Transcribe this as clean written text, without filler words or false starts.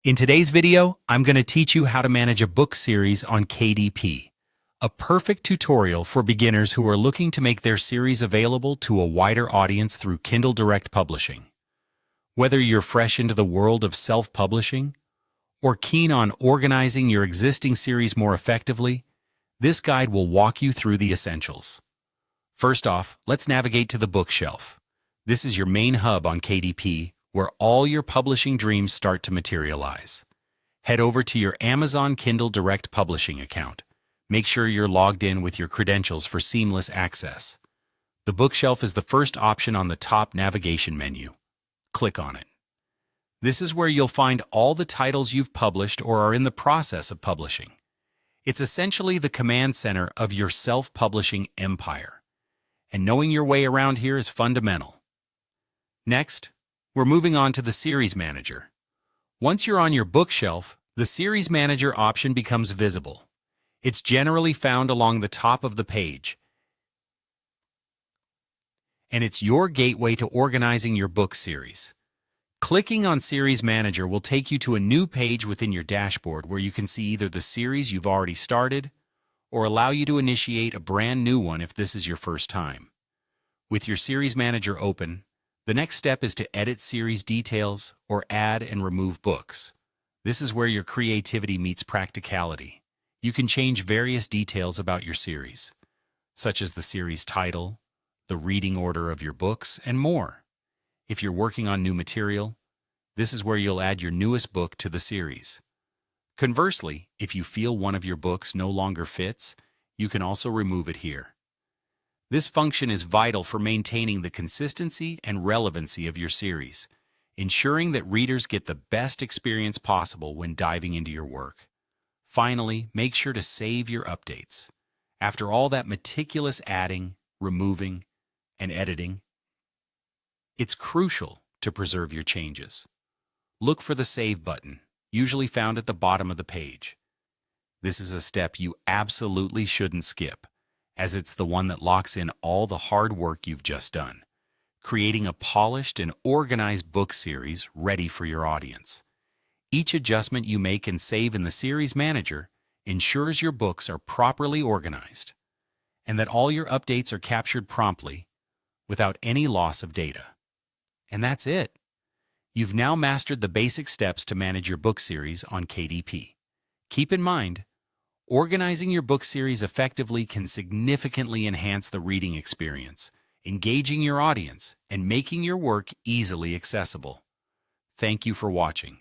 In today's video, I'm going to teach you how to manage a book series on KDP, a perfect tutorial for beginners who are looking to make their series available to a wider audience through Kindle Direct Publishing. Whether you're fresh into the world of self-publishing or keen on organizing your existing series more effectively, this guide will walk you through the essentials. First off, let's navigate to the bookshelf. This is your main hub on KDP, where all your publishing dreams start to materialize. Head over to your Amazon Kindle Direct Publishing account. Make sure you're logged in with your credentials for seamless access. The bookshelf is the first option on the top navigation menu. Click on it. This is where you'll find all the titles you've published or are in the process of publishing. It's essentially the command center of your self-publishing empire, and knowing your way around here is fundamental. Next, we're moving on to the Series Manager. Once you're on your bookshelf, the Series Manager option becomes visible. It's generally found along the top of the page, and it's your gateway to organizing your book series. Clicking on Series Manager will take you to a new page within your dashboard where you can see either the series you've already started or allow you to initiate a brand new one if this is your first time. With your Series Manager open, the next step is to edit series details or add and remove books. This is where your creativity meets practicality. You can change various details about your series, such as the series title, the reading order of your books, and more. If you're working on new material, this is where you'll add your newest book to the series. Conversely, if you feel one of your books no longer fits, you can also remove it here. This function is vital for maintaining the consistency and relevancy of your series, ensuring that readers get the best experience possible when diving into your work. Finally, make sure to save your updates. After all that meticulous adding, removing, and editing, it's crucial to preserve your changes. Look for the Save button, usually found at the bottom of the page. This is a step you absolutely shouldn't skip, as it's the one that locks in all the hard work you've just done, creating a polished and organized book series ready for your audience. Each adjustment you make and save in the Series Manager ensures your books are properly organized and that all your updates are captured promptly without any loss of data. And that's it. You've now mastered the basic steps to manage your book series on KDP. Keep in mind, organizing your book series effectively can significantly enhance the reading experience, engaging your audience, and making your work easily accessible. Thank you for watching.